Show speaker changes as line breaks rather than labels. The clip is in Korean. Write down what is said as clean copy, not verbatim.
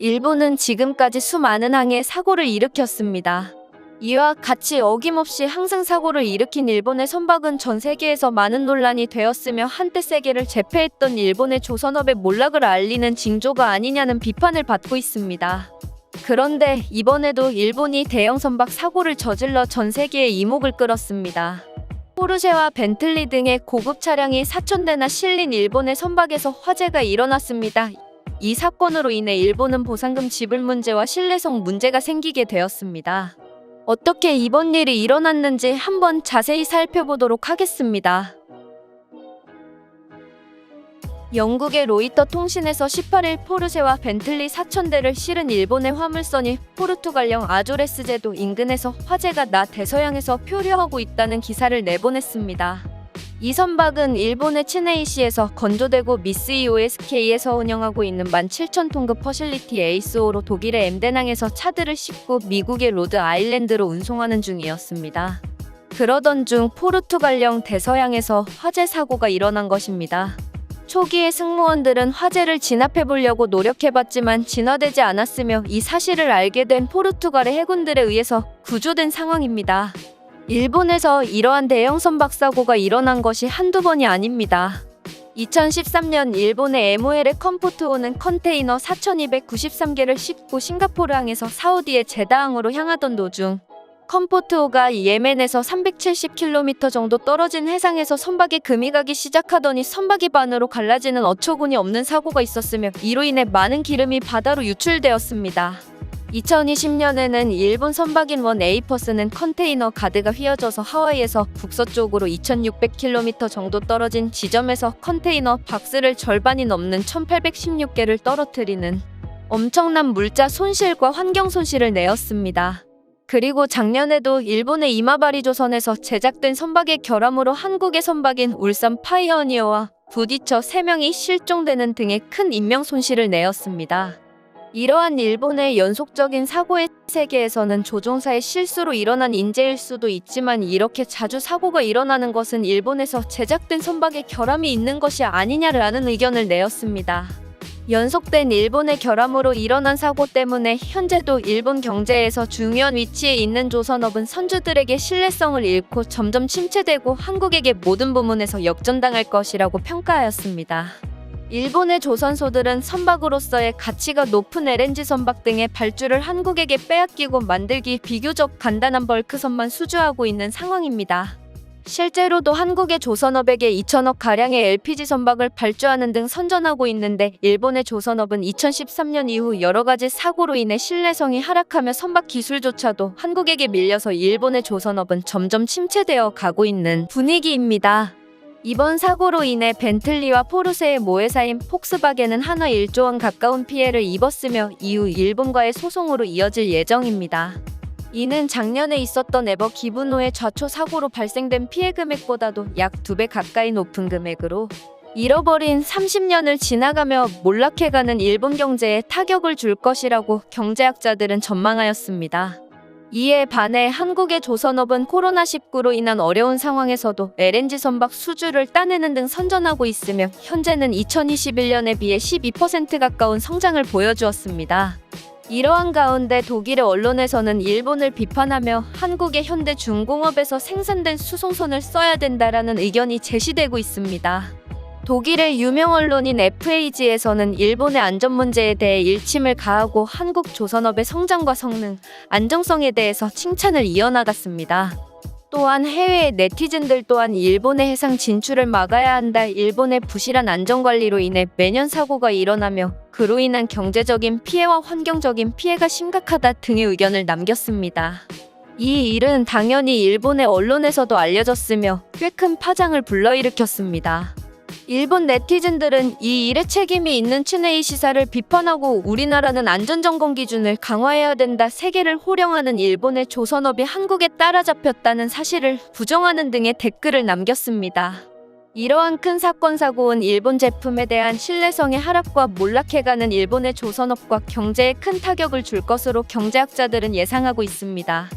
일본은 지금까지 수많은 항해 사고를 일으켰습니다. 이와 같이 어김없이 항상 사고를 일으킨 일본의 선박은 전 세계에서 많은 논란이 되었으며 한때 세계를 제패했던 일본의 조선업의 몰락을 알리는 징조가 아니냐는 비판을 받고 있습니다. 그런데 이번에도 일본이 대형 선박 사고를 저질러 전 세계의 이목을 끌었습니다. 포르쉐와 벤틀리 등의 고급 차량이 4,000대나 실린 일본의 선박에서 화재가 일어났습니다. 이 사건으로 인해 일본은 보상금 지불 문제와 신뢰성 문제가 생기게 되었습니다. 어떻게 이번 일이 일어났는지 한번 자세히 살펴보도록 하겠습니다. 영국의 로이터 통신에서 18일 포르쉐와 벤틀리 4,000대를 실은 일본의 화물선이 포르투갈령 아조레스 제도 인근에서 화재가 나 대서양에서 표류하고 있다는 기사를 내보냈습니다. 이 선박은 일본의 츠네이시에서 건조되고 미쓰이 OSK에서 운영하고 있는 17,000톤급 퍼실리티 에이스호로 독일의 엠덴항에서 차들을 싣고 미국의 로드 아일랜드로 운송하는 중이었습니다. 그러던 중 포르투갈령 대서양에서 화재 사고가 일어난 것입니다. 초기에 승무원들은 화재를 진압해보려고 노력해봤지만 진화되지 않았으며 이 사실을 알게 된 포르투갈의 해군들에 의해서 구조된 상황입니다. 일본에서 이러한 대형 선박 사고가 일어난 것이 한두 번이 아닙니다. 2013년 일본의 MOL의 컴포트호는 컨테이너 4,293개를 싣고 싱가포르항에서 사우디의 제다항으로 향하던 도중 컴포트호가 예멘에서 370km 정도 떨어진 해상에서 선박에 금이 가기 시작하더니 선박이 반으로 갈라지는 어처구니 없는 사고가 있었으며 이로 인해 많은 기름이 바다로 유출되었습니다. 2020년에는 일본 선박인 원 에이퍼스는 컨테이너 가드가 휘어져서 하와이에서 북서쪽으로 2,600km 정도 떨어진 지점에서 컨테이너 박스를 절반이 넘는 1,816개를 떨어뜨리는 엄청난 물자 손실과 환경 손실을 내었습니다. 그리고 작년에도 일본의 이마바리 조선에서 제작된 선박의 결함으로 한국의 선박인 울산 파이어니어와 부딪혀 3명이 실종되는 등의 큰 인명 손실을 내었습니다. 이러한 일본의 연속적인 사고의 세계에서는 조종사의 실수로 일어난 인재일 수도 있지만 이렇게 자주 사고가 일어나는 것은 일본에서 제작된 선박에 결함이 있는 것이 아니냐라는 의견을 내었습니다. 연속된 일본의 결함으로 일어난 사고 때문에 현재도 일본 경제에서 중요한 위치에 있는 조선업은 선주들에게 신뢰성을 잃고 점점 침체되고 한국에게 모든 부문에서 역전당할 것이라고 평가하였습니다. 일본의 조선소들은 선박으로서의 가치가 높은 LNG 선박 등의 발주를 한국에게 빼앗기고 만들기 비교적 간단한 벌크선만 수주하고 있는 상황입니다. 실제로도 한국의 조선업에게 2,000억 가량의 LPG 선박을 발주하는 등 선전하고 있는데 일본의 조선업은 2013년 이후 여러 가지 사고로 인해 신뢰성이 하락하며 선박 기술조차도 한국에게 밀려서 일본의 조선업은 점점 침체되어 가고 있는 분위기입니다. 이번 사고로 인해 벤틀리와 포르쉐의 모회사인 폭스바겐은 한화 1조 원 가까운 피해를 입었으며 이후 일본과의 소송으로 이어질 예정입니다. 이는 작년에 있었던 에버 기브노의 좌초 사고로 발생된 피해 금액보다도 약 2배 가까이 높은 금액으로 잃어버린 30년을 지나가며 몰락해가는 일본 경제에 타격을 줄 것이라고 경제학자들은 전망하였습니다. 이에 반해 한국의 조선업은 코로나19로 인한 어려운 상황에서도 LNG 선박 수주를 따내는 등 선전하고 있으며 현재는 2021년에 비해 12% 가까운 성장을 보여주었습니다. 이러한 가운데 독일의 언론에서는 일본을 비판하며 한국의 현대 중공업에서 생산된 수송선을 써야 된다라는 의견이 제시되고 있습니다. 독일의 유명 언론인 FAG에서는 일본의 안전 문제에 대해 일침을 가하고 한국 조선업의 성장과 성능, 안정성에 대해서 칭찬을 이어나갔습니다. 또한 해외의 네티즌들 또한 일본의 해상 진출을 막아야 한다. 일본의 부실한 안전관리로 인해 매년 사고가 일어나며 그로 인한 경제적인 피해와 환경적인 피해가 심각하다 등의 의견을 남겼습니다. 이 일은 당연히 일본의 언론에서도 알려졌으며 꽤 큰 파장을 불러일으켰습니다. 일본 네티즌들은 이 일에 책임이 있는 츠네이시사를 비판하고 우리나라는 안전점검 기준을 강화해야 된다, 세계를 호령하는 일본의 조선업이 한국에 따라잡혔다는 사실을 부정하는 등의 댓글을 남겼습니다. 이러한 큰 사건 사고는 일본 제품에 대한 신뢰성의 하락과 몰락해가는 일본의 조선업과 경제에 큰 타격을 줄 것으로 경제학자들은 예상하고 있습니다.